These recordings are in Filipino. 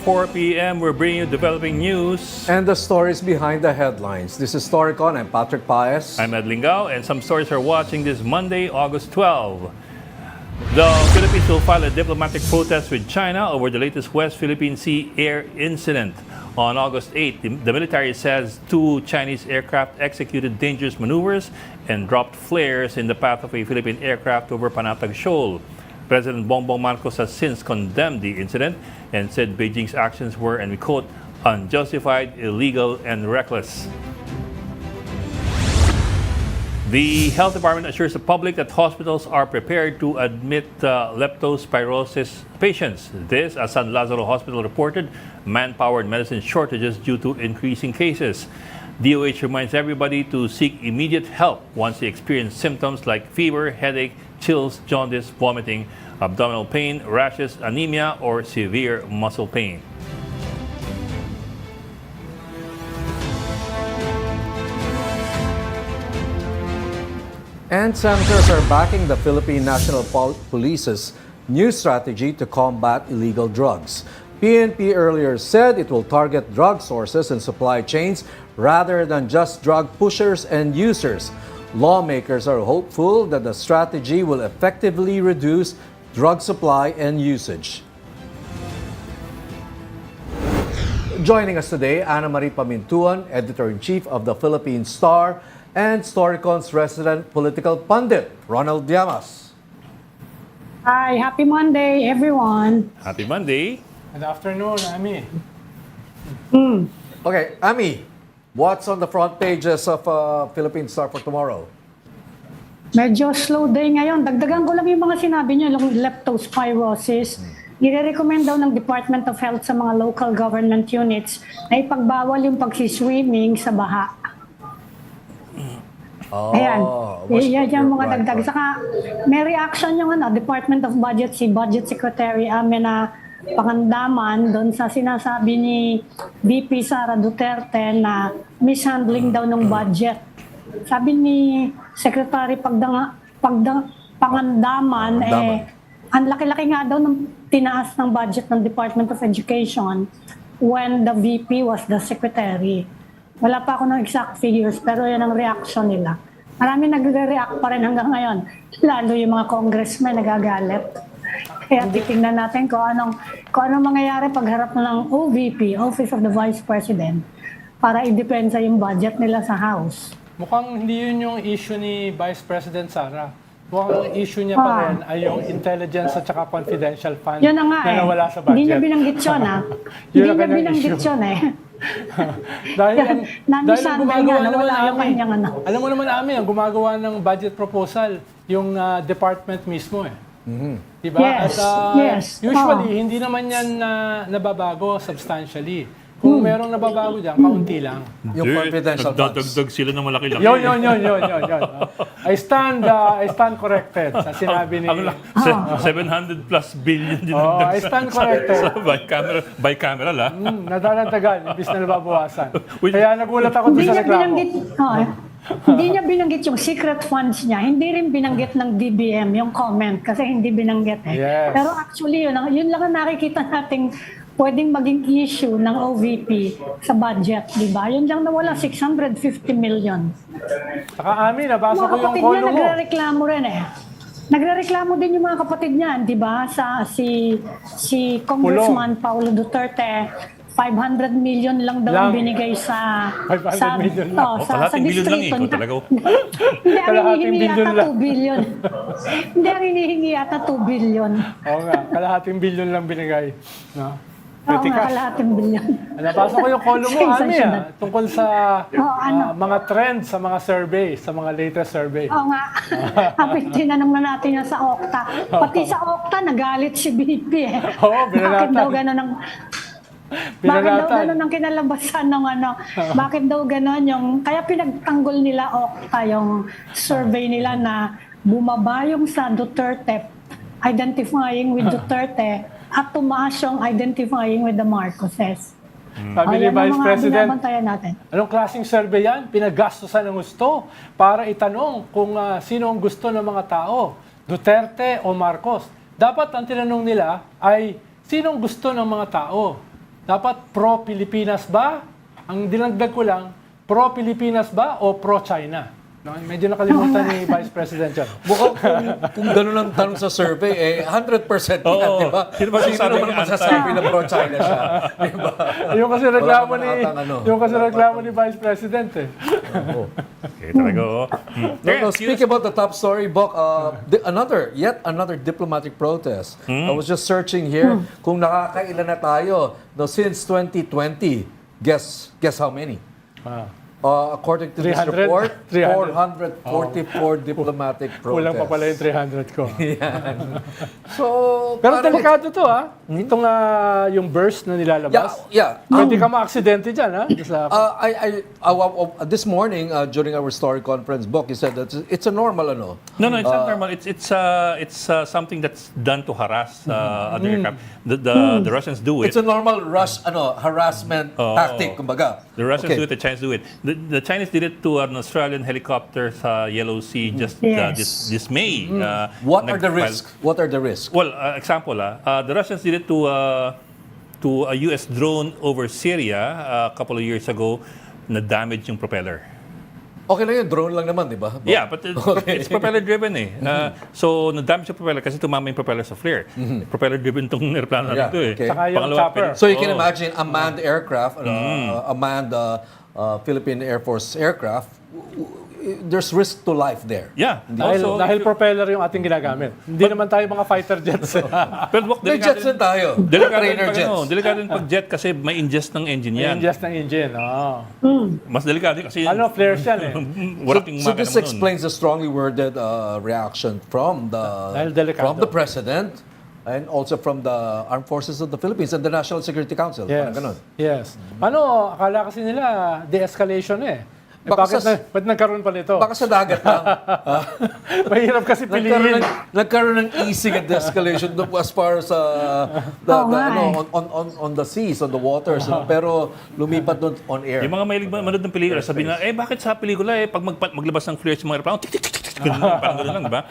4 p.m., we're bringing you developing news. And the stories behind the headlines. This is Storycon. I'm Patrick Paez. I'm Lingao, and some stories are watching this Monday, August 12. The Philippines will file a diplomatic protest with China over the latest West Philippine Sea air incident. On August 8, the military says 2 Chinese aircraft executed dangerous maneuvers and dropped flares in the path of a Philippine aircraft over Scarborough Shoal. President Bongbong Marcos has since condemned the incident and said Beijing's actions were, and we quote, unjustified, illegal, and reckless. The health department assures the public that hospitals are prepared to admit leptospirosis patients. This, as San Lazaro Hospital reported, manpower and medicine shortages due to increasing cases. DOH reminds everybody to seek immediate help once they experience symptoms like fever, headache, chills, jaundice, vomiting, abdominal pain, rashes, anemia, or severe muscle pain. And senators are backing the Philippine National Police's new strategy to combat illegal drugs. PNP earlier said it will target drug sources and supply chains rather than just drug pushers and users. Lawmakers are hopeful that the strategy will effectively reduce drug supply and usage. Joining us today, Ana Marie Pamintuan, Editor-in-Chief of the Philippine Star, and Storycon's resident political pundit, Ronald Llamas. Hi, happy Monday, everyone. Happy Monday. Good afternoon, Ami. Okay, Ami, what's on the front pages of Philippine Star for tomorrow? Medyo slow day ngayon. Dagdagan ko lang yung mga sinabi niyo, yung leptospirosis. Nire-recommend daw ng Department of Health sa mga local government units na ipagbawal yung pagsiswimming sa baha. Ayan. Yan yung mga dagdag. Saka may reaction yung Department of Budget, si Budget Secretary Amena Pangandaman doon sa sinasabi ni VP Sara Duterte na mishandling daw ng budget. Sabi ni Secretary Pangandaman, ang laki-laki nga daw ng tinaas ng budget ng Department of Education when the VP was the Secretary. Wala pa ako ng exact figures, pero yan ang reaction nila. Marami nagre-react pa rin hanggang ngayon. Lalo yung mga congressmen nagagalit. Kaya titingnan natin kung anong mangyayari pagharap ng OVP, Office of the Vice President, para i-depensa yung budget nila sa House. Mukhang hindi yun yung issue ni Vice President Sara. Mukhang ang issue niya pa rin ay yung intelligence at saka confidential fund Yun na nga na nawala sa budget. Hindi niya binanggit yun, ha? Hindi niya binanggit yun, eh. dahil ang gumagawa alam mo naman, Ami, ang gumagawa ng budget proposal, yung department mismo, eh. Diba? Yes, yes. Usually, hindi naman yan nababago substantially. Kung merong nababago dyan, kaunti lang. Yung confidential funds. Nagdagdag sila ng malaki-laki. Yun. I stand corrected sa sinabi ni... 700 plus billion din I stand corrected. By camera la. Nadadagdagan, imbis na nababawasan. Kaya nagulat ako doon sa reklamo. Hindi niya binanggit yung secret funds niya. Hindi rin binanggit ng DBM yung comment kasi hindi binanggit eh. Yes. Pero actually yun lang ang nakikita nating pwedeng maging issue ng OVP sa budget, di ba? Yun lang nawala, 650 million. Saka Ami, nabasa ko yung kapatid call niya mo. nagre-reklamo rin eh. Nagre-reklamo din yung mga kapatid niya, di ba? Si Congressman Paulo Duterte, 500 million lang daw binigay sa 500 million lang. sa distrito. Hindi ang hinihingi yata 2 billion. Hindi ang hinihingi yata 2 billion. Oo nga, kalahating billion lang binigay. No? Oo nga, kalahating billion. Nabasa ko yung call mo, Ami, tungkol sa mga trends sa mga survey, sa mga latest survey. Oo nga. Kapit tinanong na natin yan sa Okta. Pati sa Okta, nagalit si BP eh. Oo, binalatan. Bakit daw gano'n ang... Bakit daw gano'n ang kinalabasan ng bakit daw gano'n yung... Kaya pinagtanggol nila Okta yung survey nila na bumaba yung sa Duterte, identifying with Duterte, at tumaas yung identifying with the Marcoses. Sabi ni Vice President, natin. anong klaseng survey yan? Pinagastosan ng gusto para itanong kung sino ang gusto ng mga tao, Duterte o Marcos. Dapat ang tinanong nila ay sinong gusto ng mga tao, Dapat pro-Pilipinas ba? Ang dinagdag ko lang, pro-Pilipinas ba o pro-China? No, medyo nakalimutan ni Vice President yan. Mukhang kung gano'n ang tanong sa survey, 100% yan, Oo. di ba? Sino ba sasabi naman ng masasabi na pro-China siya? Di ba? Yung kasi reklamo Wala ni naman atang ano. yung kasi reklamo ni Vice President eh. Okay, talaga. No, speak about the top story, Bok. Yet another diplomatic protest. I was just searching here kung nakakailan na tayo. No, since 2020, guess how many? According to this 300? report, 300. 444 diplomatic protests. Kulang pa pala yung 300 ko. So, Pero parang delikado to Itong yung burst na nilalabas. yeah. Pwede ka ma-aksidente dyan Sa, This morning during our story conference, Bok, you said that it's a normal No, it's not normal. It's something that's done to harass other aircraft. The Russians do it. It's a normal harassment tactic, kumbaga. The Russians Okay. do it, the Chinese do it. The Chinese did it to an Australian helicopter sa Yellow Sea just Yes. this May. What are the Nagfile- risks? What are the risks? Well, example, the Russians did it to a U.S. drone over Syria a couple of years ago na damage yung propeller. Okay lang yun, drone lang naman, di ba? Yeah, but it's propeller-driven So, na-damage yung propeller kasi tumama yung propeller sa flare. Propeller-driven tong aeroplano natin ito okay. Saka yung chopper. So you can imagine a manned aircraft, a manned Philippine Air Force aircraft, there's risk to life there. Yeah. dahil propeller yung ating ginagamit. Hindi naman tayo mga fighter jets. Pero wag, May jets din tayo. Trainer Trainer jets. Delikado yung pag-jet kasi may ingest ng engine yan. Yung just ng engine. Mas delikado kasi Flares yan warating So makina this mo nun. explains the strongly worded reaction from Dahil delikado. the President and also from the Armed Forces of the Philippines and the National Security Council. Yes. Parang ganun. Yes. Akala kasi nila de-escalation Baka ba't nagkaroon pa nito? Baka sa dagat lang. Mahirap kasi piliin. Nagkaroon ng easing and escalation as far as on the seas, on the waters. Pero lumipat doon on air. Yung mga mahilig manood ng pelikula, sabi na, bakit sa pelikula pag maglabas ng flares yung mga aeroplano, tik, tik, tik, tik, parang gano'n lang, di ba?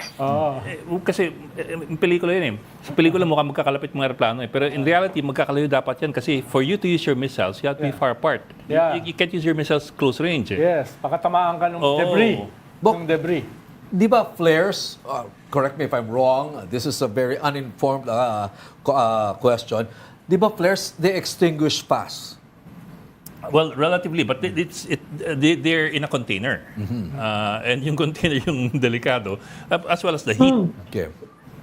Kasi yung pelikula yun Sa pelikula mukhang magkakalapit mga aeroplano Pero in reality, magkakalayo dapat yan kasi for you to use your missiles, you have to be far apart. Yeah. You can't use your missiles close range. Yes, pakatamaan ka ng debris. Yung debris. Di ba flares, correct me if I'm wrong, this is a very uninformed question. Di ba flares, they extinguish fast? Well, relatively, but they're in a container. And yung container yung delikado, as well as the heat. Okay.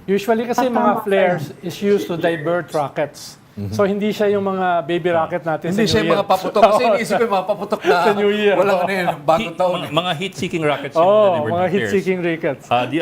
Usually kasi mga flares is used to divert rockets. So hindi siya yung mga baby rocket natin Hindi sa siya New yung Year. mga paputok. Kasi iniisip ko yung mga paputok na Sa New Year. walang bagong taon. Mga heat-seeking rockets yung delivered mga flares. heat-seeking rockets. The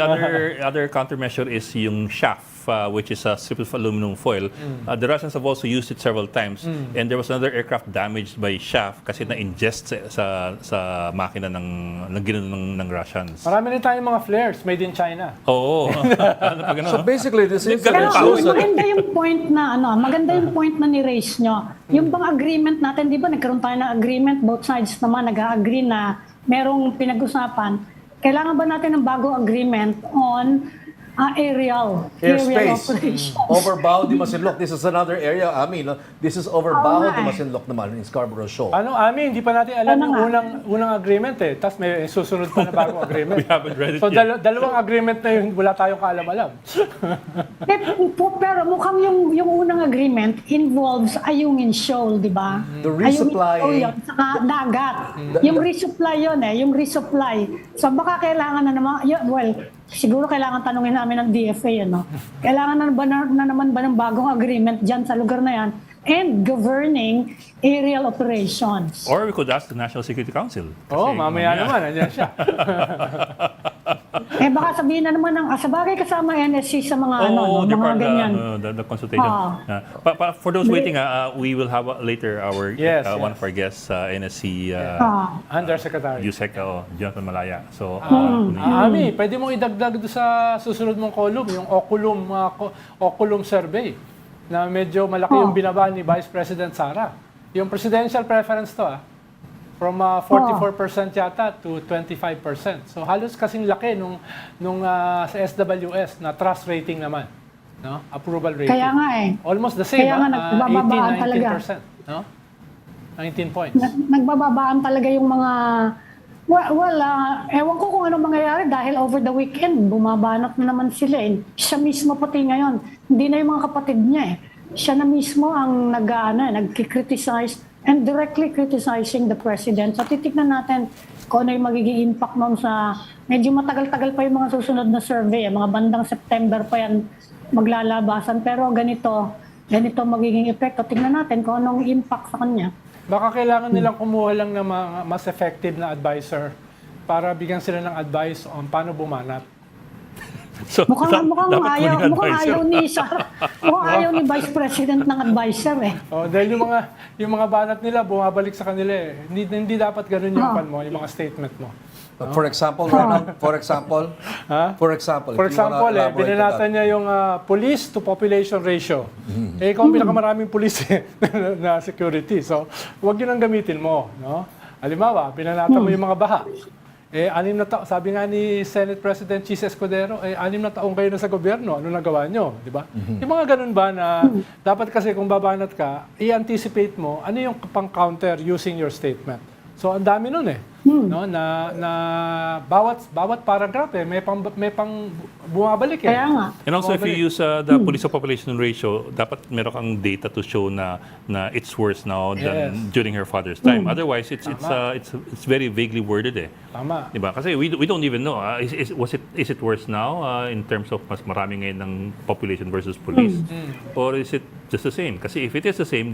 other countermeasure is yung shaft, which is a strip of aluminum foil. The Russians have also used it several times. And there was another aircraft damaged by shaft kasi na-ingest sa makina ng ginawa ng Russians. Marami rin tayong mga flares made in China. Oo. Ano pa ganun? So basically, this is Pero Maganda yung point na maganda yung point na ni-raise nyo. Yung bang agreement natin, di ba nagkaroon tayo ng agreement, both sides naman nag-agree na merong pinag-usapan. Kailangan ba natin ng bagong agreement on aerial airspace. operations? Over Bao de Masinloc. This is another area. I mean, this is over Bao de nga Masinloc naman in Scarborough Shoal. Hindi pa natin alam Ano yung nga? unang agreement Tapos may susunod pa na bagong agreement. We haven't read it So yet. dalawang agreement na yun, wala tayong kaalam-alam. Pero mukhang yung unang agreement involves Ayungin Shoal, di ba? The resupply. Ayungin Shoal yun, saka dagat. Yung resupply yun yung resupply. So baka kailangan na naman, siguro kailangan tanungin namin ng DFA, Kailangan na naman ba ng bagong agreement dyan sa lugar na yan and governing aerial operations? Or we could ask the National Security Council. Mamaya naman, andyan siya. Baka sabihin na naman sa bagay kasama NSC sa mga they're mga part of ganyan. the consultation. For those waiting, we will have later one of our guests, NSC Undersecretary. USEC, Jonathan Malaya. So, Ami, pwede mong idagdag doon sa susunod mong column, yung Oculum survey, na medyo malaki yung binaba ni Vice President Sara. Yung presidential preference to, from 44% yata to 25%. So halos kasing laki nung sa SWS na trust rating naman, no? Approval rating. Kaya nga Almost the same, Kaya nga nagbababaan talaga. 18-19%. No? 19 points. Nagbababaan talaga yung mga ewan ko kung ano mangyayari dahil over the weekend, bumabanat na naman sila eh. Siya mismo pati ngayon, hindi na yung mga kapatid niya eh. Siya na mismo ang nagki-criticize and directly criticizing the president. So titignan natin kung ano yung magiging impact nun sa, medyo matagal-tagal pa yung mga susunod na survey, mga bandang September pa yan maglalabasan. Pero ganito magiging epekto. Tignan natin kung anong impact sa kanya. Baka kailangan nilang kumuha lang ng mga mas effective na advisor para bigyan sila ng advice on paano bumanat. So, Mukhang dapat ayaw, kuning mukhang advisor. ayaw ni mukhang ayaw ni Vice President ng advisor eh. Oh, dahil yung mga banat nila bumabalik sa kanila eh. Hindi dapat ganoon yung pan mo, yung mga statement mo. For example, Ronald, for example, For if you example, wanna elaborate on binanatan that. niya yung police to population ratio. Eh, ikaw ang pinakamaraming police na security. So, huwag yun ang gamitin mo. No? Halimbawa, binanatan mo yung mga baha. Eh, 6 na taon, sabi nga ni Senate President Chis Escudero, 6 na taong kayo na sa gobyerno, ano nagawa nyo? Di ba? Yung mga ganun ba na dapat kasi kung babanat ka, i-anticipate mo ano yung pang-counter using your statement. So, ang dami nun eh. No, na bawat paragraph eh, may pang bumabalik eh. Kaya nga. And also, if you use the police to population ratio, dapat meron kang data to show na it's worse now than during her father's time. Otherwise, it's very vaguely worded eh. Tama. Diba? Kasi we don't even know. Is it worse now in terms of mas marami ngayon ng population versus police? Or is it just the same? Kasi if it is the same,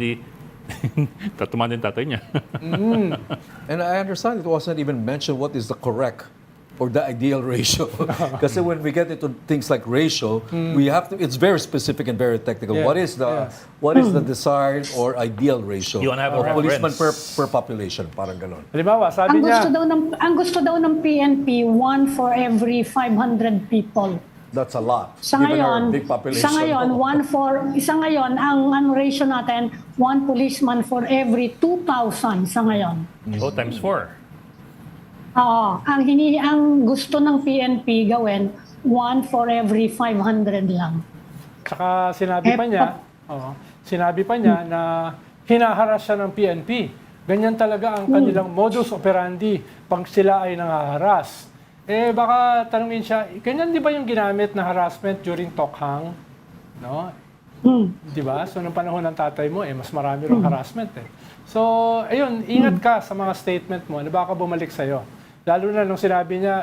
tatuman din tatay niya. And I understand it wasn't even mentioned what is the correct or the ideal ratio. Kasi when we get into things like ratio, we have to. It's very specific and very technical. Yeah. What is the desired or ideal ratio You wanna have a of policeman reference. per population? Parang ganon. Halimbawa, sabi niya, Ang gusto daw ng PNP, 1 for every 500 people. That's a lot. Sa given our ngayon, big population. ang ratio natin, 1 policeman for every 2,000 sa ngayon. Oh, times 4. Oo, ang gusto ng PNP gawin, 1 for every 500 lang. saka sinabi pa niya na hinaharas siya ng PNP. Ganyan talaga ang kanilang modus operandi pag sila ay nangaharas. Eh baka tanungin siya, ganyan di ba yung ginamit na harassment during Tokhang? No? Di ba? So nung panahon ng tatay mo, mas marami rin harassment eh. So, ayun, ingat ka sa mga statement mo na baka bumalik sa'yo. Lalo na nung sinabi niya,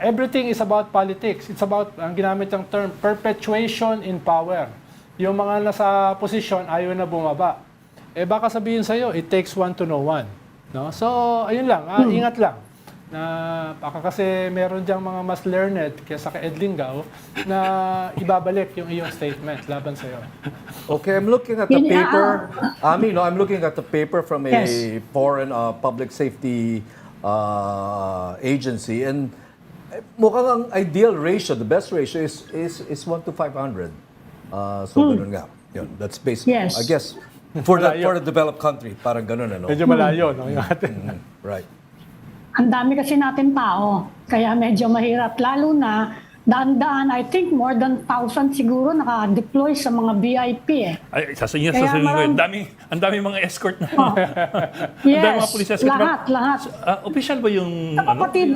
everything is about politics. It's about, ang ginamit ng term, perpetuation in power. Yung mga nasa posisyon, ayaw na bumaba. Eh baka sabihin sa'yo, it takes one to know one. No? So, ayun lang, ingat lang. Na baka kasi meron diyang mga mas learned kaysa kay Lingao na ibabalik yung iyong statement laban sa'yo. Okay, I'm looking at the paper. I'm looking at the paper from a foreign public safety agency, and mukhang ang ideal ratio, the best ratio is 1 to 500. So ganun nga. Yun, that's basically, Yes. I guess, for the developed country, parang ganun ano. Medyo malayo, no? Yung atin. Right. Ang dami kasi natin tao, kaya medyo mahirap. Lalo na, daan-daan, I think more than 1,000 siguro naka-deploy sa mga VIP eh. Ay, sasabihin Kaya ko, marami- ang dami mga escort na. Yes, Ang dami mga police escort. lahat. Official ba yung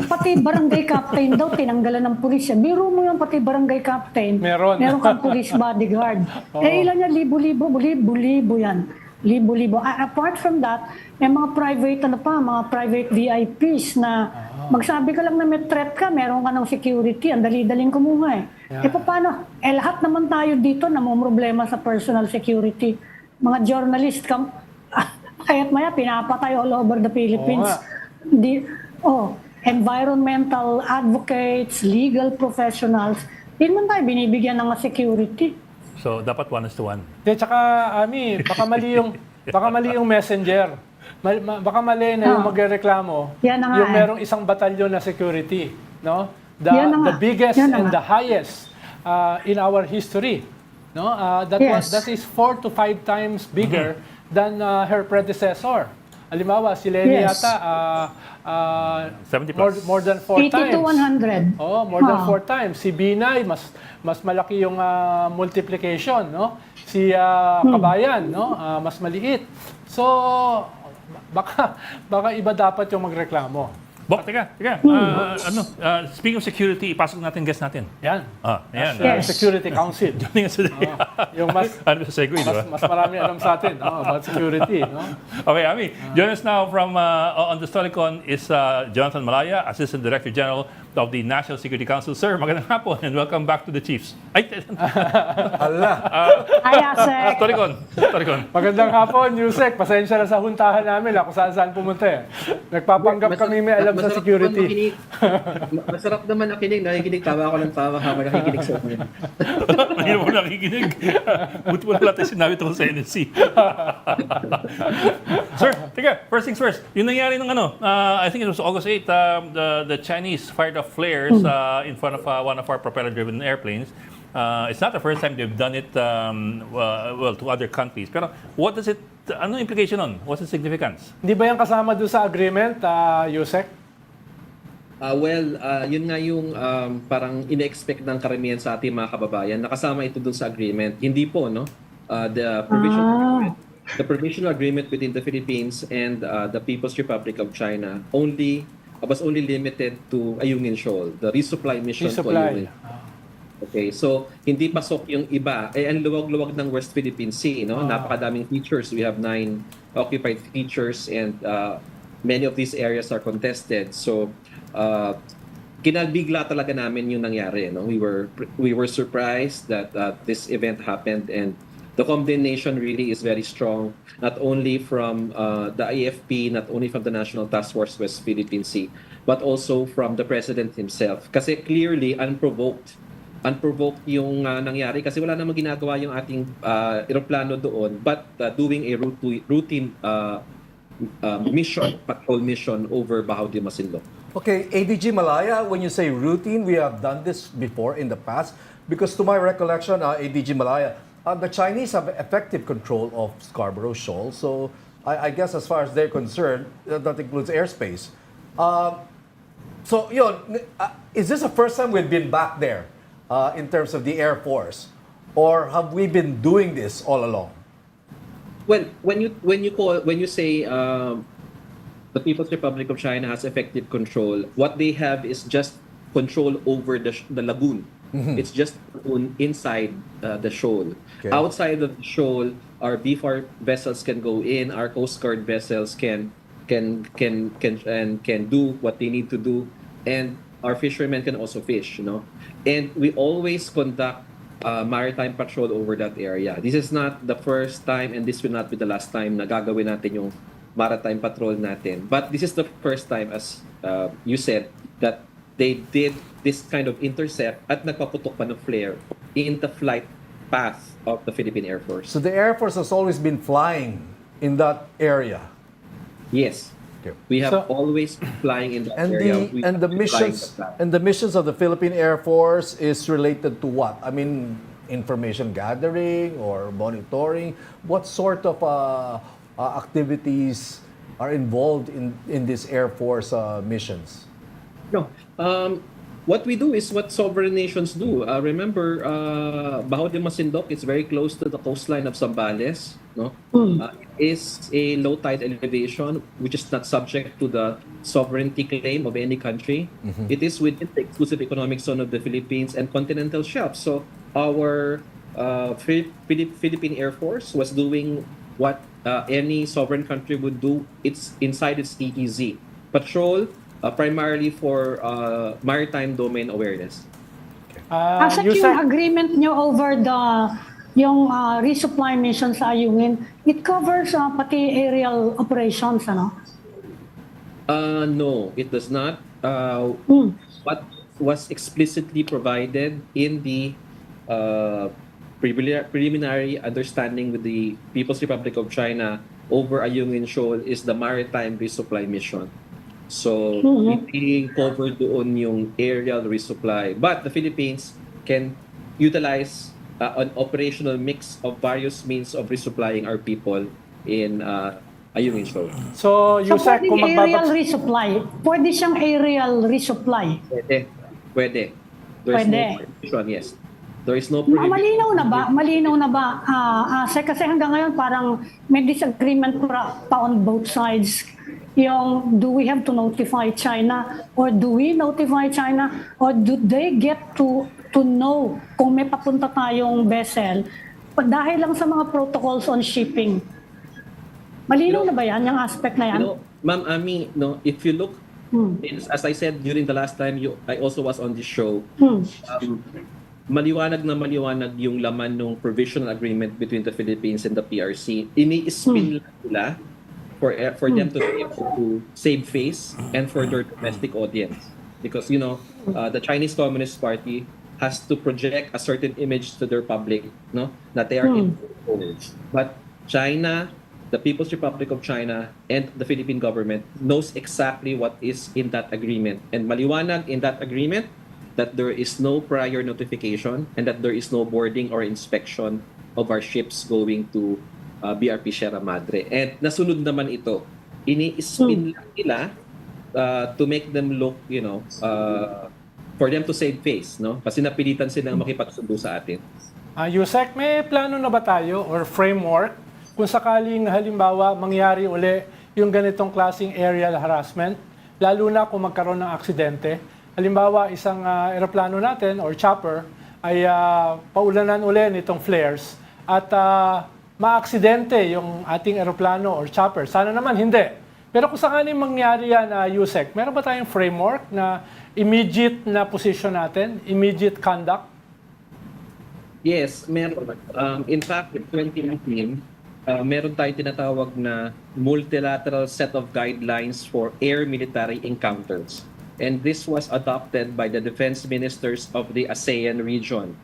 Pati barangay captain daw, tinanggalan ng pulis. Biro mo yung pati barangay captain. Meron kang police bodyguard. Ilan yan? Libo-libo yan. Libo-libo. Apart from that, may mga mga private VIPs na magsabi ka lang na may threat ka, meron ka ng security, ang dali-daling kumuha eh. Paano? Lahat naman tayo dito na may problema sa personal security. Mga journalist, kaya't maya, pinapatay all over the Philippines. Environmental advocates, legal professionals, hindi man tayo binibigyan ng security. So, dapat 1:1. Tsaka, Ami, baka mali yung messenger. Baka mali na yung magreklamo, Yan na nga yung merong isang batalyon na security, no? The biggest and the highest in our history, no? That is 4 to 5 times bigger than her predecessor. Halimbawa, si Lenny Yes. yata, 70 plus. more than 4 80 times. to 100. Oh, more than Ah. 4 times. Si Binay, mas malaki yung multiplication, no? Si Kabayan, no? Mas maliit. So, baka iba dapat yung magreklamo. Bok, teka. Speaking of security, ipasok natin guest natin. Yan. Ayan. Yes. Security Council. Joining us today. Yung mas Ano sa segue, di ba? mas marami alam sa atin, no, about security, no? Okay, Ami. Join us now from on the Storycon is Jonathan Malaya, Assistant Director General of the National Security Council. Sir, magandang hapon and welcome back to the Chiefs. Ay, Ala. Ay, Asek. Storycon. Magandang hapon, Yusek. Pasensya na sa huntahan namin, kung saan pumunta eh. Nagpapanggap kami may alam sa security. Masarap naman nakinig. Nakikinig, tawa ako ng tawa habang nakikinig sa inyo. Hindi mo nakikinig. Buti mo na natin sinabi tungkol sa NSC. Sir, teka, first things first. Yung nangyari ng I think it was August 8, the Chinese fired off flares in front of one of our propeller-driven airplanes. It's not the first time they've done it, to other countries. Pero what does it, ano implication on? What's the significance? Hindi ba yan kasama doon sa agreement, Yusek? Yun nga yung parang ine-expect ng karamihan sa ating mga kababayan. Nakasama ito dun sa agreement. Hindi po, no? The provisional agreement between the Philippines and the People's Republic of China was only limited to Ayungin Shoal, the resupply mission to Ayungin. Okay, so hindi pasok yung iba. Ang luwag-luwag ng West Philippine Sea, no? Napakadaming features. We have 9 occupied features and many of these areas are contested. So kinabigla talaga namin yung nangyari, no? We were surprised that this event happened, and the condemnation really is very strong, not only from the AFP, not only from the National Task Force West Philippine Sea, but also from the President himself. Kasi clearly unprovoked yung nangyari kasi wala namang ginagawa yung ating eroplano doon, but doing a routine patrol mission over Bahaw de Masinloc. Okay, ADG Malaya, when you say routine, we have done this before in the past because to my recollection, ADG Malaya, the Chinese have effective control of Scarborough Shoal. So I guess as far as they're concerned, that includes airspace. Is this the first time we've been back there in terms of the Air Force? Or have we been doing this all along? Well, when you say the People's Republic of China has effective control, what they have is just control over the lagoon. Mm-hmm. It's just inside the shoal. Okay. Outside of the shoal, our BFAR vessels can go in. Our Coast Guard vessels can do what they need to do, and our fishermen can also fish. And we always conduct maritime patrol over that area. This is not the first time, and this will not be the last time na gagawin natin yung maritime patrol natin. But this is the first time, as you said, that they did this kind of intercept at nagpaputok pa ng flare in the flight path of the Philippine Air Force. So the Air Force has always been flying in that area? Yes. Okay. We have always been flying in that area. The missions of the Philippine Air Force is related to what? I mean, information gathering or monitoring? What sort of activities are involved in these Air Force missions? No. What we do is what sovereign nations do. Remember, Bahaw de Masinloc is very close to the coastline of Zambales. No, is a low tide elevation which is not subject to the sovereignty claim of any country. Mm-hmm. It is within the exclusive economic zone of the Philippines and continental shelf. So our Philippine Air Force was doing what any sovereign country would do. It's inside its EEZ patrol. Primarily for maritime domain awareness. Actually, yung agreement nyo over yung resupply mission sa Ayungin, it covers pati aerial operations, ano? No, it does not. What was explicitly provided in the preliminary understanding with the People's Republic of China over Ayungin Shoal is the maritime resupply mission. So, hindi covered doon yung aerial resupply. But the Philippines can utilize an operational mix of various means of resupplying our people in Ayun yung show. So, So Yusek, pwedeng kung aerial magbabag... resupply. Pwede siyang aerial resupply. Pwede. There is no Pwede. prohibition, yes. There is no prohibition. Malinaw na ba? Malinaw na ba? Kasi hanggang ngayon parang may disagreement pa on both sides. Yung, do we have to notify China? Or do we notify China? Or do they get to know kung may papunta tayong vessel dahil lang sa mga protocols on shipping? Malinaw na ba yan, yung aspect na yan? Ma'am Ami, if you look, as I said during the last time I also was on this show, maliwanag na maliwanag yung laman ng provisional agreement between the Philippines and the PRC. Ini-spin lang nila for them to be able to save face and for their domestic audience. Because, the Chinese Communist Party has to project a certain image to their public, that they are in control. But China, the People's Republic of China, and the Philippine government knows exactly what is in that agreement. And maliwanag in that agreement that there is no prior notification and that there is no boarding or inspection of our ships going to BRP Sierra Madre. And nasunod naman ito. Ini-spin lang nila to make them look, for them to save face, Kasi napilitan silang makipagsundo sa atin. Yusek, may plano na ba tayo or framework kung sakaling halimbawa mangyari uli yung ganitong klaseng aerial harassment, lalo na kung magkaroon ng aksidente? Halimbawa, isang eroplano natin or chopper ay paulanan uli nitong flares at maaksidente yung ating eroplano or chopper. Sana naman hindi. Pero kung sakaling mangyari yan, Yusek, meron ba tayong framework na immediate na position natin, immediate conduct? Yes, meron. In fact, in 2019, meron tayong tinatawag na multilateral set of guidelines for air military encounters. And this was adopted by the defense ministers of the ASEAN region.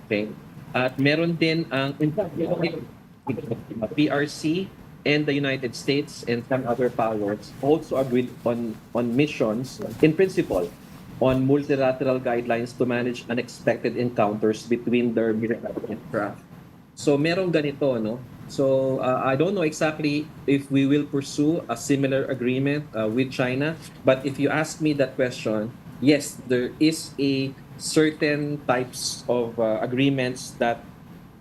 Okay? At meron din ang PRC and the United States and some other powers also agreed on missions in principle on multilateral guidelines to manage unexpected encounters between their military aircraft. So merong ganito, So I don't know exactly if we will pursue a similar agreement with China, but if you ask me that question, yes, there is a certain types of agreements that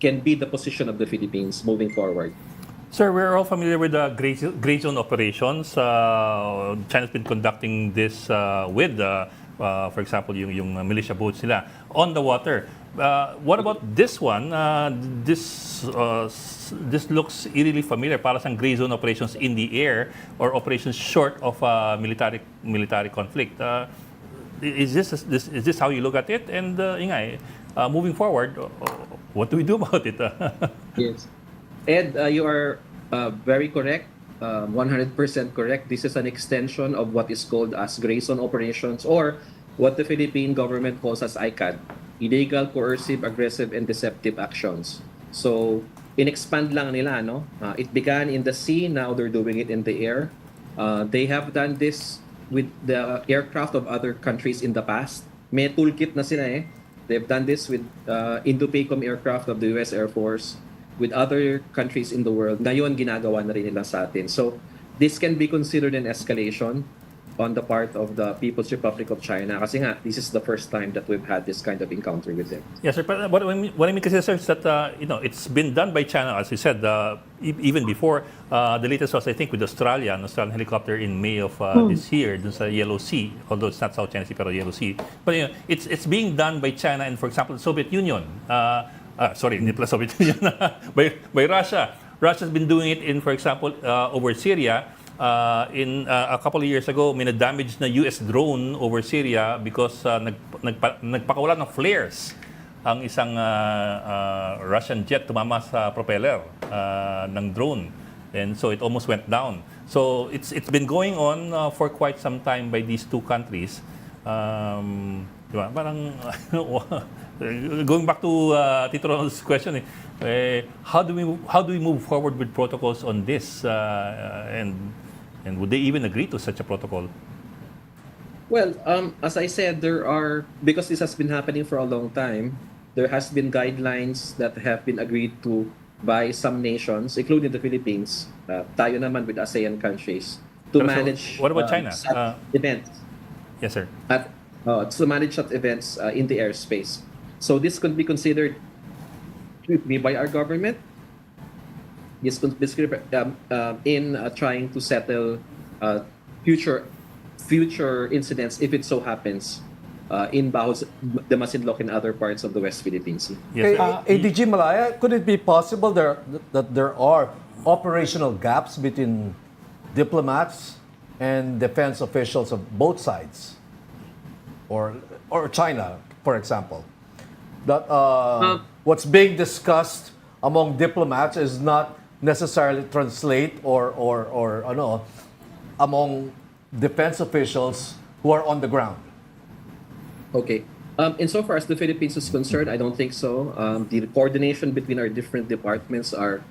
can be the position of the Philippines moving forward. Sir, we're all familiar with the gray zone operations. China's been conducting this with, for example, yung militia boats nila on the water. What about this one? This looks eerily familiar. Para sa gray zone operations in the air or operations short of military conflict. Is this how you look at it? And moving forward, what do we do about it? Yes. Ed, you are very correct, 100% correct. This is an extension of what is called as gray zone operations, or what the Philippine government calls as ICAD, illegal, coercive, aggressive, and deceptive actions. So, in-expand lang nila, It began in the sea, now they're doing it in the air. They have done this with the aircraft of other countries in the past. May toolkit na sila eh. They've done this with Indo-PACOM aircraft of the US Air Force, with other countries in the world. Ngayon, ginagawa na rin nila sa atin. So, this can be considered an escalation on the part of the People's Republic of China. Kasi nga, this is the first time that we've had this kind of encounter with them. Yes, sir. But what I mean kasi, sir, is that it's been done by China, as you said, even before. The latest was, I think, with Australian helicopter in May of this year, dun sa Yellow Sea, although it's not South China Sea, pero Yellow Sea. But it's being done by China and, for example, the Soviet Union. Sorry, hindi pala Soviet Union. by Russia. Russia's been doing it in, for example, over Syria. In a couple of years ago, may na-damage na US drone over Syria because nagpakawala ng flares ang isang Russian jet tumama sa propeller ng drone. And so it almost went down. So it's been going on for quite some time by these two countries. Diba? Parang going back to Tito Ronald's question, how do we move forward with protocols on this, and would they even agree to such a protocol? Well, as I said, because this has been happening for a long time, there has been guidelines that have been agreed to by some nations, including the Philippines, tayo naman with ASEAN countries, to So, manage what about China? such events. Yes, sir. To manage such events in the airspace. So this could be considered by our government. This could be in trying to settle future incidents if it so happens in Bahos, the Masinloc, and other parts of the West Philippine Sea. Yes, sir. ADG Malaya, could it be possible that there are operational gaps between diplomats and defense officials of both sides? Or China, for example? That what's being discussed among diplomats is not necessarily translate or among defense officials who are on the ground. Okay. Insofar as the Philippines is concerned, I don't think so. The coordination between our different departments are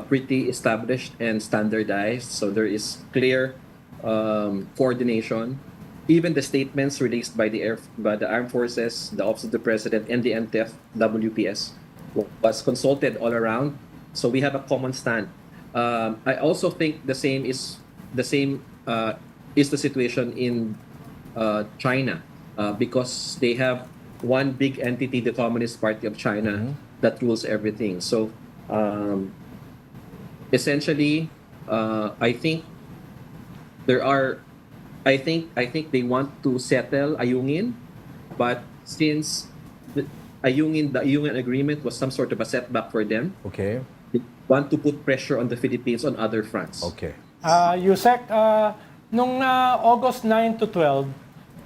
pretty established and standardized. So there is clear coordination. Even the statements released by the Armed Forces, the Office of the President, and the NTF WPS was consulted all around. So we have a common stand. I also think the same is the situation in China because they have one big entity, the Communist Party of China, that rules everything. So essentially, I think there are. I think they want to settle Ayungin, but since the Ayungin agreement was some sort of a setback for them, Okay. they want to put pressure on the Philippines on other fronts. Okay. Yusek, nung August 9 to 12,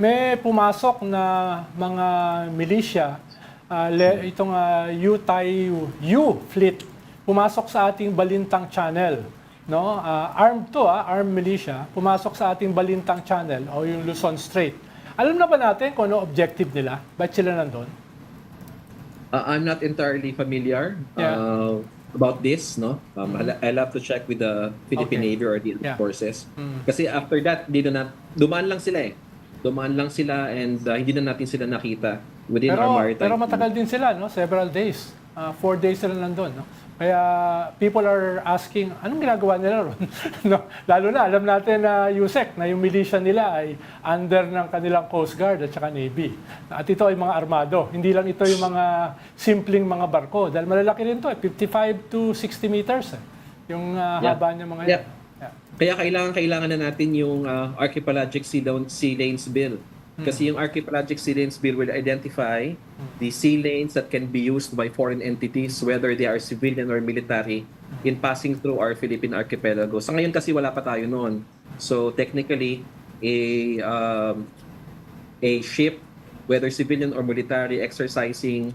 may pumasok na mga militia, itong U fleet, pumasok sa ating Balintang Channel. No, armed militia, pumasok sa ating Balintang Channel o yung Luzon Strait. Alam na ba natin kung ano objective nila? Ba't sila nandun? I'm not entirely familiar about this, no. I'll have to check with the Philippine Navy or the Armed Forces. Kasi after that, dumaan lang sila and hindi na natin sila nakita within our maritime. Pero matagal din sila, no? Several days. 4 days sila nandun, no? Kaya people are asking, anong ginagawa nila ron? No? Lalo na, alam natin na Yusek, na yung militia nila ay under ng kanilang Coast Guard at saka Navy. At ito ay mga armado. Hindi lang ito yung mga simpleng mga barko. Dahil malalaki rin ito, 55 to 60 meters. Yung haba niya mga yan. Kaya kailangan na natin yung Archipelagic Sea Lanes Bill. Kasi yung Archipelagic Sea Lanes Bill will identify the sea lanes that can be used by foreign entities, whether they are civilian or military, in passing through our Philippine archipelago. Sa ngayon kasi wala pa tayo noon. So technically, a ship, whether civilian or military, exercising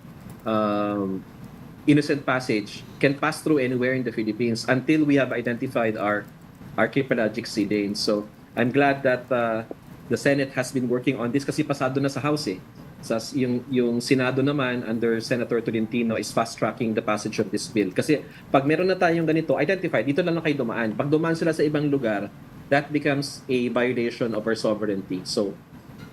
innocent passage, can pass through anywhere in the Philippines until we have identified our Archipelagic Sea Lanes. So I'm glad that the Senate has been working on this kasi pasado na sa House eh. Yung Senado naman under Senator Tolentino is fast-tracking the passage of this bill. Kasi pag meron na tayong ganito, identify, dito lang kayo dumaan. Pag dumaan sila sa ibang lugar, that becomes a violation of our sovereignty. So,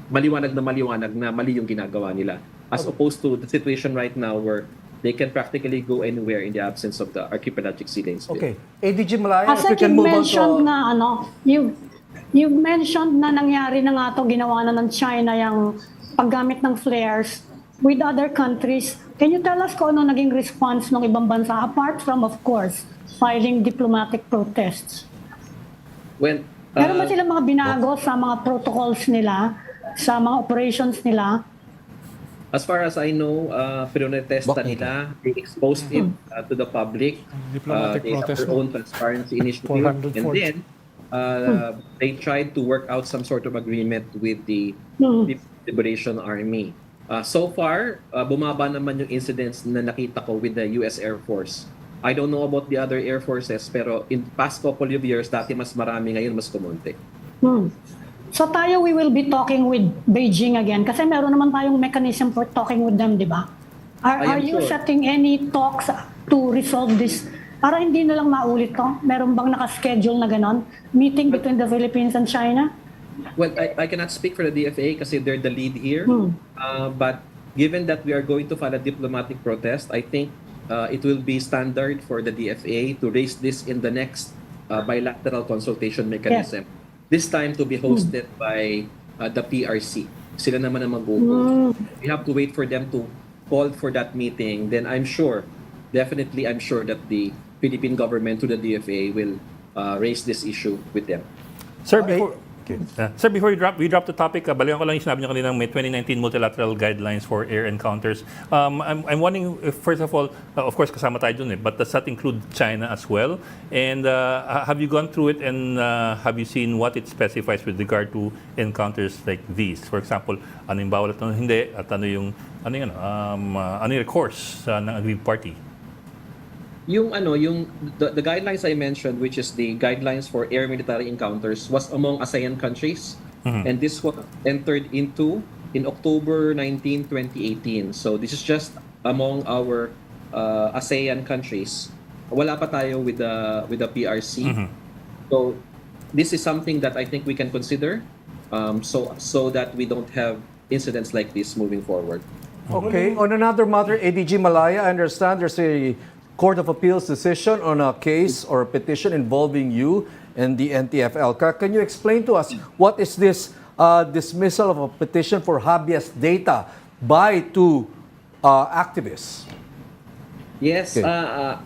maliwanag na mali yung ginagawa nila. As opposed to the situation right now where they can practically go anywhere in the absence of the Archipelagic Sea Lanes bill. Okay. ADG Malaya, if we Asset, can you move on mentioned to... na you've mentioned na nangyari na nga to, ginawa na ng China yung paggamit ng flares with other countries. Can you tell us kung ano naging response ng ibang bansa apart from, of course, filing diplomatic protests? When, Meron ba sila mga binago sa mga protocols nila, sa mga operations nila? as far as I know, pinonetesta nila, they exposed it to the public. Diplomatic They have protest, their no? own transparency initiative. 440. And then, they tried to work out some sort of agreement with the People's Liberation Army. So far, bumaba naman yung incidents na nakita ko with the US Air Force. I don't know about the other air forces, pero in past couple of years, dati mas marami, ngayon mas kumonte. So tayo, we will be talking with Beijing again kasi meron naman tayong mechanism for talking with them, di ba? I Are am you sure. setting any talks to resolve this? Para hindi na lang maulit to? Meron bang nakaschedule na ganon? Meeting between the Philippines and China? Well, I cannot speak for the DFA kasi they're the lead here. But given that we are going to file a diplomatic protest, I think it will be standard for the DFA to raise this in the next bilateral consultation mechanism. This time to be hosted by the PRC. Sila naman ang mag-upo. We have to wait for them to call for that meeting. Then I'm sure, definitely I'm sure that the Philippine government to the DFA will raise this issue with them. Sir, Okay. before we drop the topic, balikan ko lang yung sinabi niyo kanina may 2019 multilateral guidelines for air encounters. I'm wondering, if, first of all, of course kasama tayo dun but does that include China as well? And have you gone through it and have you seen what it specifies with regard to encounters like these? For example, ano yung bawal at ano hindi, at ano yung recourse ng aggrieved party? The guidelines I mentioned, which is the guidelines for air military encounters, was among ASEAN countries, and this was entered into in October 19, 2018. So this is just among our ASEAN countries. Wala pa tayo with the PRC. So this is something that I think we can consider, so that we don't have incidents like this moving forward. Okay. On another matter, ADG Malaya, I understand there's a Court of Appeals decision on a case or a petition involving you and the NTF-ELCA. Can you explain to us what is this dismissal of a petition for habeas data by two activists? Yes, Okay.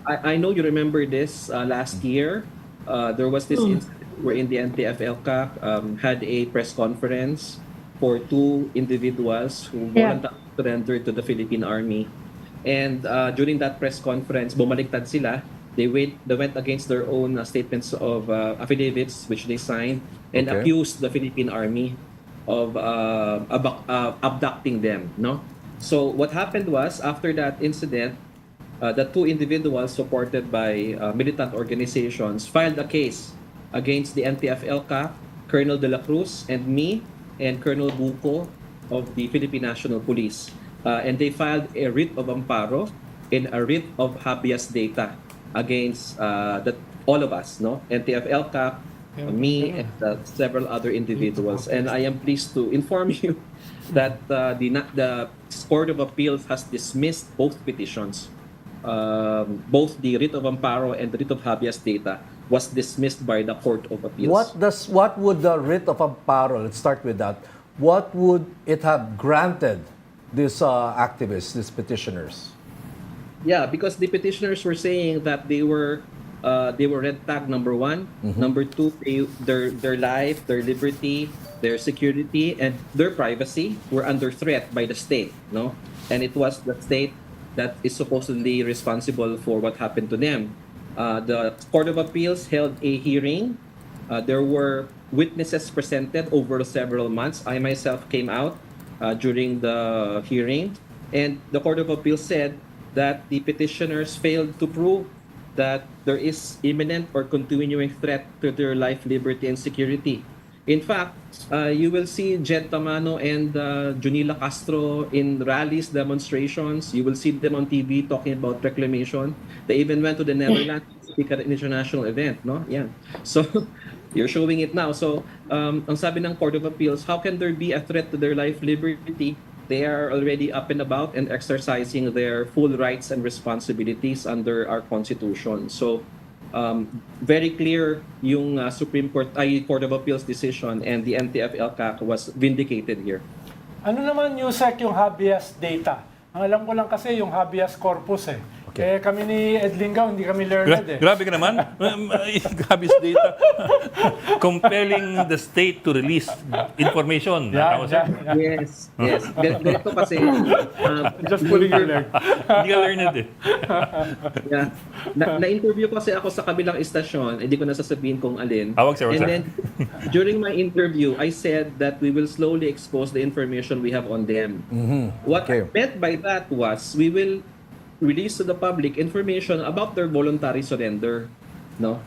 I know you remember this last year. There was this incident wherein the NTF-ELCA had a press conference for two individuals who voluntarily surrendered to the Philippine Army. And during that press conference, bumaliktad sila. They went against their own statements of affidavits which they signed and accused the Philippine Army of abducting them. No. So what happened was, after that incident, the two individuals supported by militant organizations filed a case against the NTF-ELCA, Colonel De La Cruz, and me, and Colonel Buko of the Philippine National Police. And they filed a writ of amparo and a writ of habeas data against all of us, no? NTF-ELCA, me, and several other individuals. And I am pleased to inform you that the Court of Appeals has dismissed both petitions. Both the writ of amparo and the writ of habeas data was dismissed by the Court of Appeals. What would the writ of amparo, let's start with that, what would it have granted these activists, these petitioners? Yeah, because the petitioners were saying that they were red tag, number one. Number two, their life, their liberty, their security, and their privacy were under threat by the state, no? And it was the state that is supposedly responsible for what happened to them. The Court of Appeals held a hearing. There were witnesses presented over several months. I myself came out during the hearing, and the Court of Appeal said that the petitioners failed to prove that there is imminent or continuing threat to their life, liberty, and security. In fact, you will see Jed Tamano and Junila Castro in rallies, demonstrations. You will see them on TV talking about reclamation. They even went to the Netherlands to speak at an international event, no? Yeah. So you're showing it now. So, ang sabi ng Court of Appeals, how can there be a threat to their life, liberty? They are already up and about and exercising their full rights and responsibilities under our Constitution. So, very clear yung Supreme Court, Court of Appeals decision, and the NTF-ELCA was vindicated here. Ano naman, Yusek, yung habeas data? Ang alam ko lang kasi yung habeas corpus eh. Okay. Kami ni Ed Lingao, hindi kami learned eh. Grabe ka naman. Habeas data. Compelling the state to release information. Tama, sir? Yes, yes. Ganito kasi, Just pulling your leg. Hindi ka learned eh. yeah. Na-interview kasi ako sa kabilang istasyon, hindi ko nasasabihin kung alin. Wag, sir, wag, And sir. then, during my interview, I said that we will slowly expose the information we have on them. What I meant by that was, we will release to the public information about their voluntary surrender. No,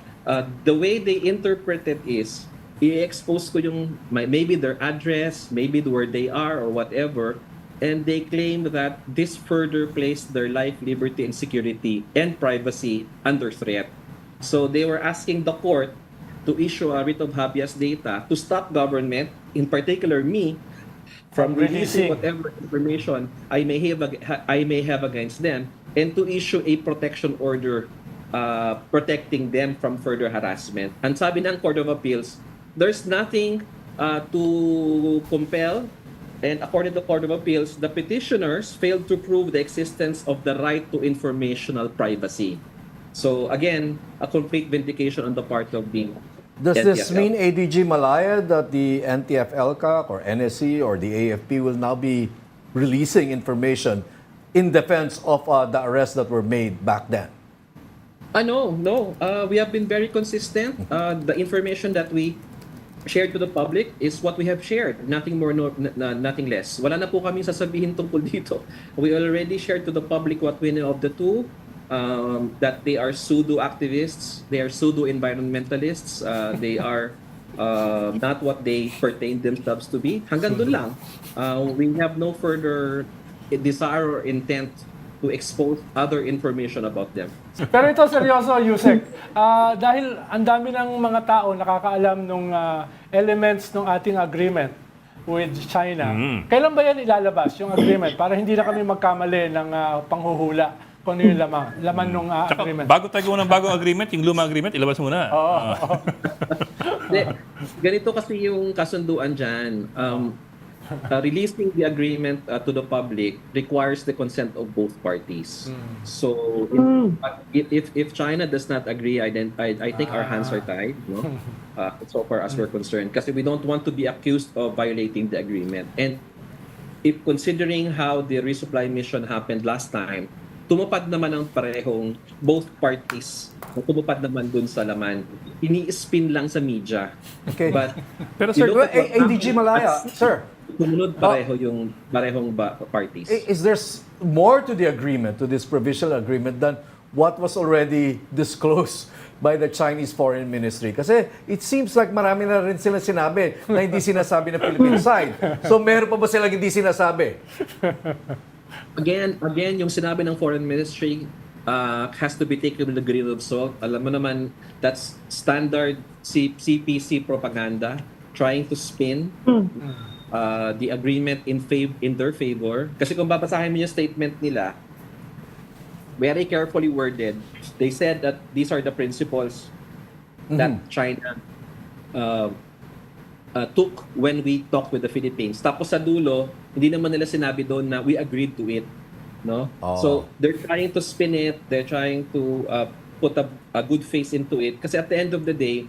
the way they interpret it is, i-expose ko yung maybe their address, maybe where they are or whatever, and they claim that this further placed their life, liberty, and security and privacy under threat. So they were asking the court to issue a writ of habeas data to stop government, in particular me, from releasing whatever information I may have against them, and to issue a protection order protecting them from further harassment. Ang sabi ng Court of Appeals, there's nothing to compel, and according to the Court of Appeals, the petitioners failed to prove the existence of the right to informational privacy. So again, a complete vindication on the part of the Does this NTFL. mean, ADG Malaya, that the NTF-ELCAC or NSC or the AFP will now be releasing information in defense of the arrests that were made back then? No. We have been very consistent. The information that we shared to the public is what we have shared. Nothing more, nothing less. Wala na po kami sasabihin tungkol dito. We already shared to the public what we know of the two. That they are pseudo-activists, they are pseudo-environmentalists, they are not what they pertain themselves to be. Hanggang doon lang. We have no further desire or intent to expose other information about them. Pero ito seryoso, Yusek. Dahil ang dami ng mga tao nakakaalam ng elements ng ating agreement with China. Kailan ba yan ilalabas, yung agreement? Para hindi na kami magkamali ng panghuhula kung ano yung laman ng agreement. Bago tayo gawa ng bagong agreement, yung lumang agreement, ilabas muna. Ganito kasi yung kasunduan dyan. Releasing the agreement to the public requires the consent of both parties. So if China does not agree, I think our hands are tied, no? So far as we're concerned, kasi we don't want to be accused of violating the agreement. And if considering how the resupply mission happened last time, tumupad naman ang parehong both parties. Tumupad naman dun sa laman. Ini-spin lang sa media. Okay. But Pero sir, ADG Malaya, sir, sumunod pareho yung parehong parties. is there more to the agreement, to this provisional agreement, than what was already disclosed by the Chinese Foreign Ministry? Kasi it seems like marami na rin sila sinabi na hindi sinasabi ng Philippine side. So meron pa ba silang hindi sinasabi? Again, yung sinabi ng Foreign Ministry has to be taken with a grain of salt. Alam mo naman, that's standard CPC propaganda, trying to spin the agreement in their favor. Kasi kung babasahin mo yung statement nila, very carefully worded, they said that these are the principles that China took when we talked with the Philippines. Tapos sa dulo, hindi naman nila sinabi doon na we agreed to it, no? Oh. So they're trying to spin it, they're trying to put a good face into it. Kasi at the end of the day,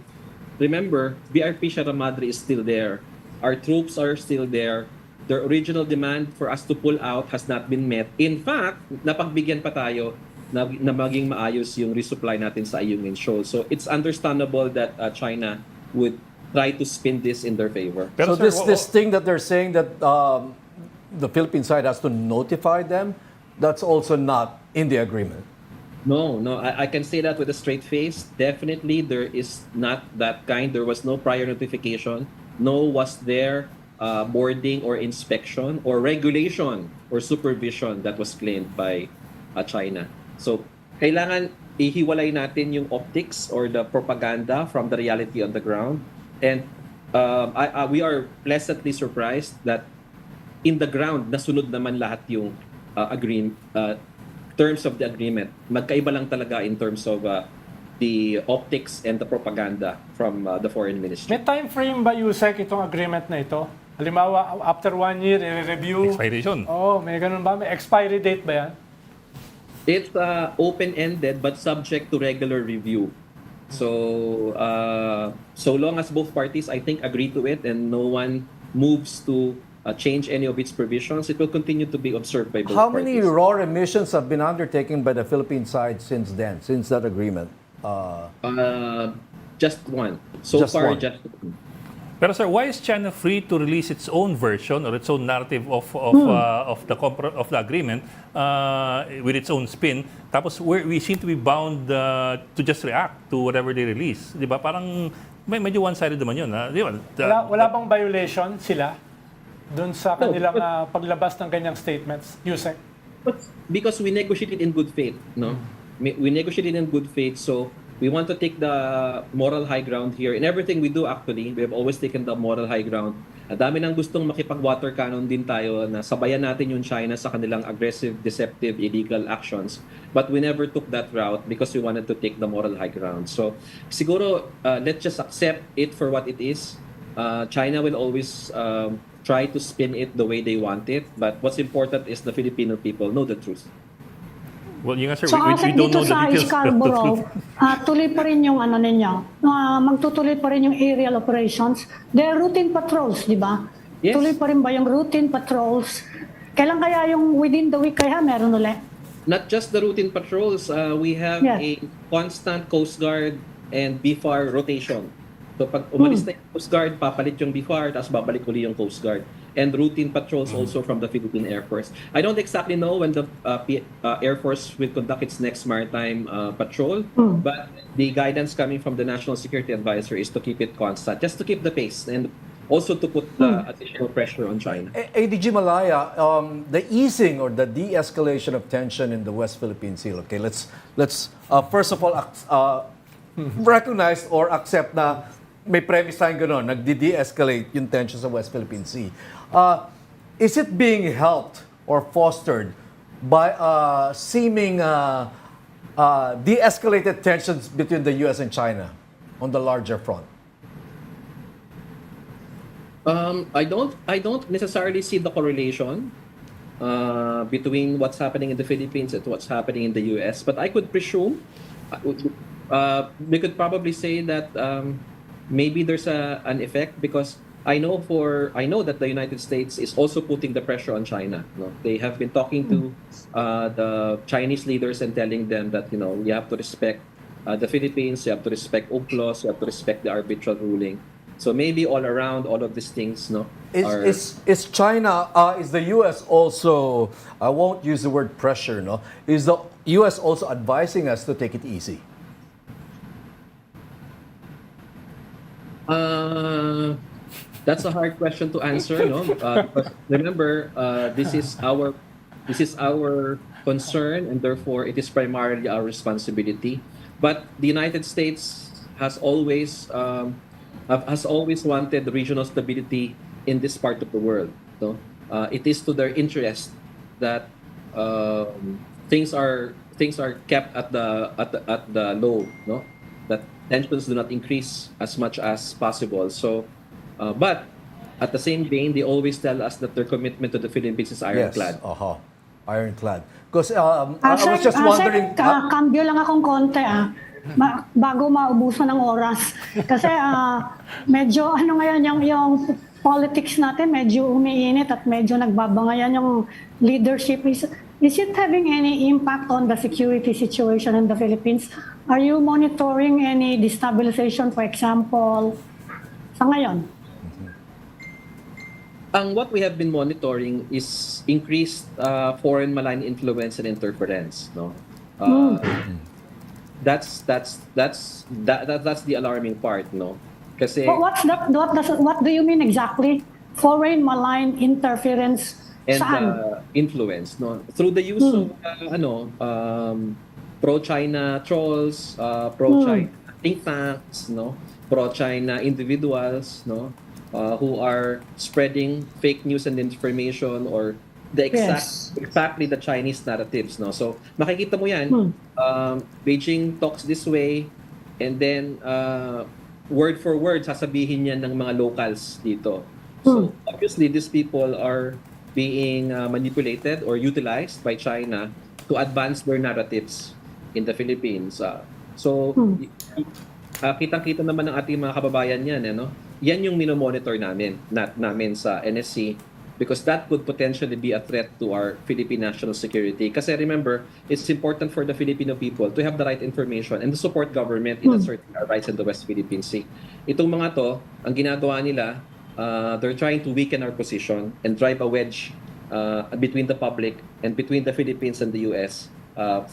remember, BRP Sierra Madre is still there. Our troops are still there. The original demand for us to pull out has not been met. In fact, napagbigyan pa tayo na maging maayos yung resupply natin sa Ayungin Shoal. So it's understandable that China would try to spin this in their favor. Pero So sir, this thing that they're saying that the Philippine side has to notify them, that's also not in the agreement. No, I can say that with a straight face. Definitely, there is not that kind. There was no prior notification. No was there boarding or inspection or regulation or supervision that was claimed by China. So, kailangan ihiwalay natin yung optics or the propaganda from the reality on the ground. And we are pleasantly surprised that in the ground, nasunod naman lahat yung terms of the agreement. Magkaiba lang talaga in terms of the optics and the propaganda from the foreign ministry. May time frame ba, Yusek, itong agreement na ito? Halimbawa, after 1 year, i-review. expiration. May ganun ba? May expiry date ba yan? It's open-ended but subject to regular review. So, so long as both parties, I think, agree to it and no one moves to change any of its provisions, it will continue to be observed by both How parties. many raw emissions have been undertaken by the Philippine side since then, since that agreement? Just one. So Just far, one. just one. Pero sir, why is China free to release its own version or its own narrative of the agreement with its own spin? Tapos we seem to be bound to just react to whatever they release. 'Di ba? Parang medyo one-sided naman 'yun, ha? Di ba? Wala bang violation sila doon sa kanilang paglabas ng kanyang statements, Yusek? But because we negotiated in good faith, no? We negotiated in good faith, so We want to take the moral high ground here. In everything we do, actually, we have always taken the moral high ground. Ang dami nang gustong makipag-water cannon din tayo na sabayan natin yung China sa kanilang aggressive, deceptive, illegal actions. But we never took that route because we wanted to take the moral high ground. So siguro, let's just accept it for what it is. China will always try to spin it the way they want it. But what's important is the Filipino people know the truth. Well, yun nga, sir, So we kasi don't dito know the sa details. Scarborough, tuloy pa rin yung ano ninyo, magtutuloy pa rin yung aerial operations. There are routine patrols, di ba? Yes. Tuloy pa rin ba yung routine patrols? Kailan kaya yung within the week kaya meron ulit? Not just the routine patrols, we have Yes. a constant Coast Guard and BFAR rotation. So pag umalis na yung Coast Guard, papalit yung BFAR, tapos babalik uli yung Coast Guard. And routine patrols also from the Philippine Air Force. I don't exactly know when the Air Force will conduct its next maritime patrol, but the guidance coming from the National Security Advisor is to keep it constant, just to keep the pace and also to put the additional pressure on China. ADG Malaya, the easing or the de-escalation of tension in the West Philippine Sea. Okay, let's first of all recognize or accept na may premise tayong gano'n, nagde-de-escalate yung tension sa West Philippine Sea. Is it being helped or fostered by seeming de-escalated tensions between the U.S. and China on the larger front? I don't necessarily see the correlation between what's happening in the Philippines and what's happening in the U.S. But I could presume, we could probably say that maybe there's an effect because I know that the United States is also putting the pressure on China. No? They have been talking to the Chinese leaders and telling them that you have to respect the Philippines, you have to respect UNCLOS, you have to respect the arbitral ruling. So maybe all around all of these things, Is China, is the U.S. also, I won't use the word pressure, no? Is the U.S. also advising us to take it easy? That's a hard question to answer, no? Because remember, this is our concern, and therefore it is primarily our responsibility. But the United States has always wanted regional stability in this part of the world. No? It is to their interest that things are kept at the low, no? That tensions do not increase as much as possible. So, but at the same vein, they always tell us that their commitment to the Philippines is ironclad. Yes, ironclad. Because I was just wondering... Cambio lang akong konti bago maubusan ng oras. Kasi medyo ngayon yung politics natin medyo umiinit at medyo nagbabangayan yung leadership. Is it having any impact on the security situation in the Philippines? Are you monitoring any destabilization, for example, sa ngayon? What we have been monitoring is increased foreign malign influence and interference. No, that's the alarming part. No, kasi what do you mean exactly? Foreign malign interference and saan? Influence. No, through the use of pro-China trolls, pro-China think tanks, no, pro-China individuals, no. Who are spreading fake news and information or exactly the Chinese narratives, no? So makikita mo yan, Beijing talks this way, and then word for word sasabihin yan ng mga locals dito. So obviously these people are being manipulated or utilized by China to advance their narratives in the Philippines. Kitang-kita naman ng ating mga kababayan yan, no? Yan yung minomonitor namin sa NSC because that could potentially be a threat to our Philippine national security. Kasi remember, it's important for the Filipino people to have the right information and to support government in asserting our rights in the West Philippine Sea. Itong mga to, ang ginagawa nila, they're trying to weaken our position and drive a wedge between the public and between the Philippines and the US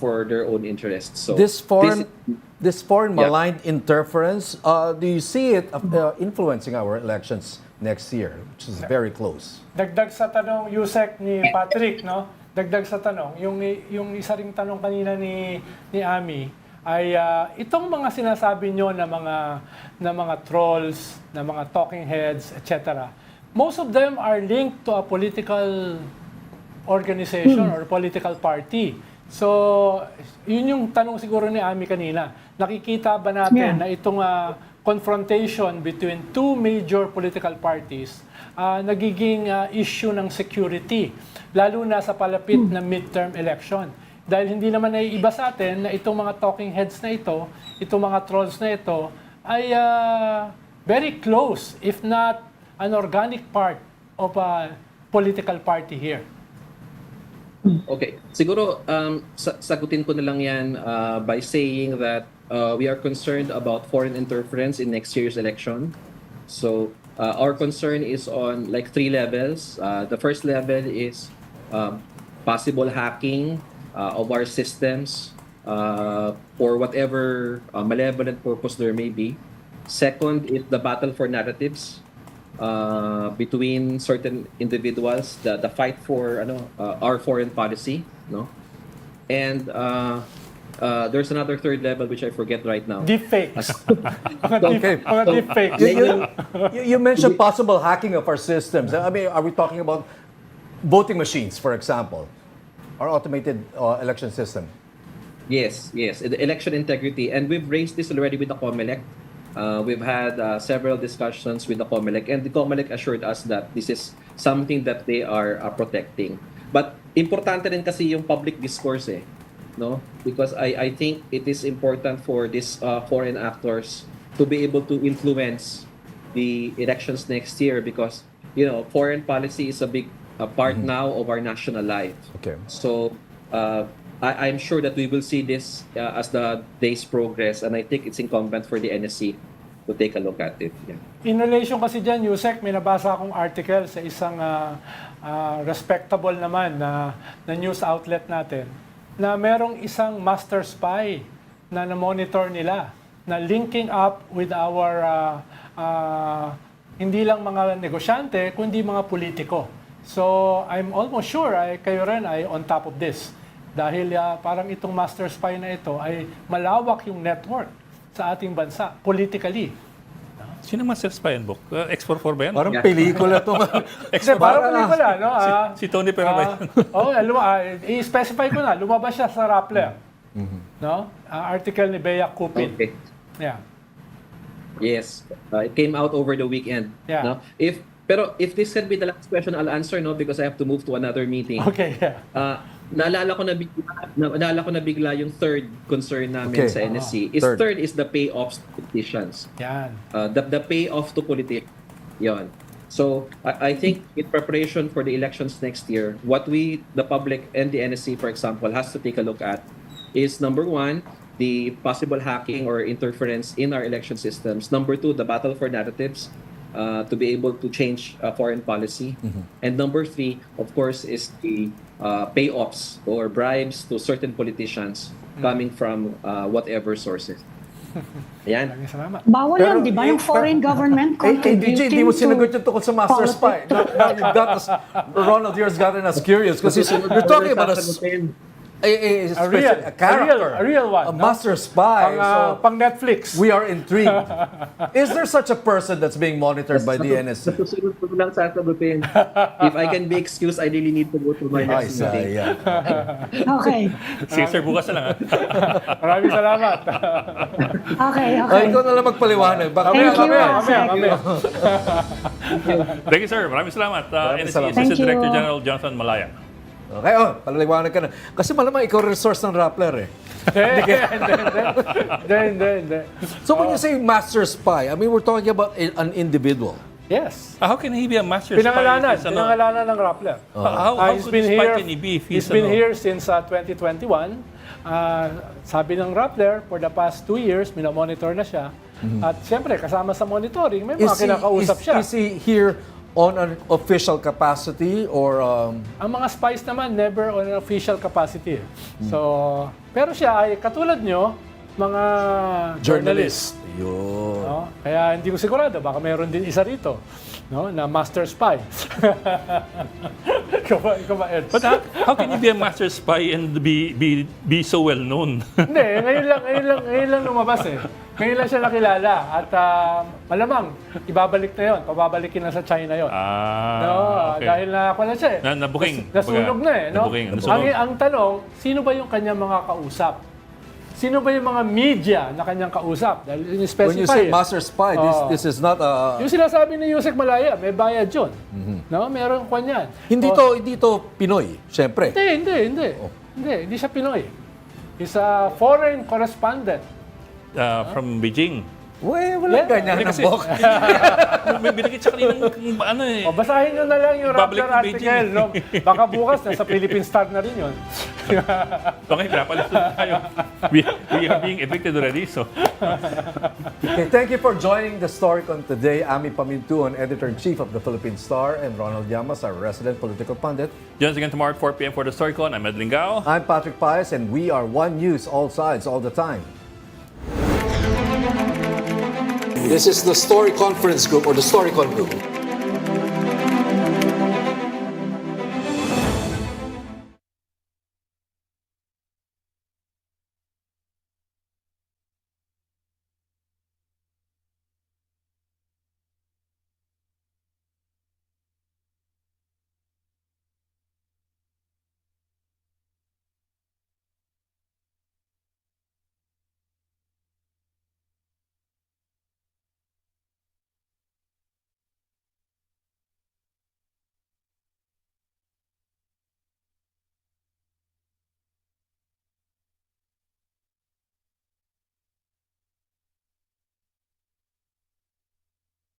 for their own interests. So this foreign malign interference, do you see it influencing our elections next year, which is very close? Dagdag sa tanong, Yusek ni Patrick, no? Dagdag sa tanong, yung isa ring tanong kanina ni Ami, ay itong mga sinasabi nyo na mga trolls, na mga talking heads, etc. Most of them are linked to a political organization or political party. So, yun yung tanong siguro ni Ami kanina. Nakikita ba natin na itong confrontation between two major political parties nagiging issue ng security, lalo na sa palapit na midterm election? Dahil hindi naman naiiba sa atin na itong mga talking heads na ito, itong mga trolls na ito, ay very close, if not an organic part of a political party here. Okay. Siguro, sagutin ko na lang yan by saying that we are concerned about foreign interference in next year's election. So, our concern is on like 3 levels. The first level is possible hacking of our systems for whatever malevolent purpose there may be. Second is the battle for narratives between certain individuals, the fight for our foreign policy, no? And there's another third level which I forget right now. Deepfakes. Okay. Mga deepfakes. You mentioned possible hacking of our systems. I mean, are we talking about voting machines, for example, our automated election system? Yes, the election integrity, and we've raised this already with the COMELEC. We've had several discussions with the COMELEC, and the COMELEC assured us that this is something that they are protecting. But importante rin kasi yung public discourse, no? Because I think it is important for these foreign actors to be able to influence the elections next year, because foreign policy is a big part now of our national life. Okay. So I'm sure that we will see this as the days progress, and I think it's incumbent for the NSC to take a look at it. Yeah. In relation kasi dyan, Yusek, may nabasa akong article sa isang respectable naman na news outlet natin, na merong isang master spy na na-monitor nila, na linking up with our hindi lang mga negosyante, kundi mga politiko. So, I'm almost sure kayo rin ay on top of this. Dahil parang itong master spy na ito ay malawak yung network sa ating bansa, politically. Sino Master Spy and book? X44 ba yan? Parang pelikula to. Kasi parang pelikula, no? Si Tony Pero ba yan? I-specify ko na, lumabas siya sa Rappler. No? Article ni Bea Kupin. Okay. Yeah. Yes, it came out over the weekend. Yeah. No? Pero if this can be the last question, I'll answer, no, because I have to move to another meeting. Okay, yeah. Naalala ko na bigla yung third concern namin sa NSC. Third is the payoffs to politicians. Yan. The payoff to politicians. Yon. So I think in preparation for the elections next year, what we, the public and the NSC, for example, has to take a look at is, number one, the possible hacking or interference in our election systems. Number two, the battle for narratives. To be able to change foreign policy. And number three, of course, is the payoffs or bribes to certain politicians coming from whatever sources. Ayan. Maraming salamat. Bawal yan, di ba? Yung foreign government contributing DJ, hindi mo sinagot yung tungkol sa master spy. Now you've got us, Ronald here's gotten us curious because you're talking about a character, a real one, a master spy. Pang Netflix. We are intrigued. Is there such a person that's being monitored by the NSC? Nasusunod ko lang sasagutin. If I can be excused, I really need to go to my next meeting. Okay. Sige sir, bukas na lang. Maraming salamat. Okay. Ikaw na lang magpaliwanag. Thank you, Mamaya. Thank you sir, maraming salamat. NSC salamat. Assistant Thank you. Director General Jonathan Malaya. Okay, palaliwanag ka na. Kasi malamang ikaw resource ng Rappler Hindi. So when you say master spy, I mean, we're talking about an individual. Yes. How can he be a master spy? Pinangalanan ng Rappler. How He's could been this spy here. can he be if He's been here since 2021. Sabi ng Rappler, for the past 2 years, minamonitor na siya. At siyempre, kasama sa monitoring, may mga kinakausap siya. Is he here on an official capacity or Ang mga spies naman, never on an official capacity. So, pero siya ay katulad nyo, mga journalist. Yun. No? Kaya hindi ko sigurado, baka mayroon din isa rito, no, na master spy. ikaw ba, Ed? But how can you be a master spy and be so well known? Hindi, ngayon lang lumabas eh. Ngayon lang siya nakilala. At malamang, ibabalik na yon. Pababalikin na sa China yon. Okay. Dahil na siya eh. Nabuking. Nasunog na eh. No? Nabuking. Nasunog. Ang tanong, sino ba yung kanyang mga kausap? Sino ba yung mga media na kanyang kausap? Dahil in-specify When you say master spy, this is not a... Yung sinasabi ni Yusek Malaya, may bayad yun. No? Meron kanyan. Hindi to Pinoy, syempre. Hindi siya Pinoy. He's a foreign correspondent. From Beijing. Walang ganyan ng Kasi, bok. may binigit siya kanina ano eh. Basahin nyo na lang yung Babalik Raptor ng Beijing. article. No? Baka bukas, nasa Philippine Star na rin yun. Okay, pinapalis na tayo. We are being evicted already, so. Okay, thank you for joining the Storycon today. Ami Pamintuan, Editor-in-Chief of the Philippine Star, and Ronald Llamas, our resident political pundit. Join us again tomorrow at 4 p.m. for the Storycon. I'm Ed Lingao. I'm Patrick Paez, and we are One News, all sides, all the time. This is the Story Conference Group or the Storycon Group.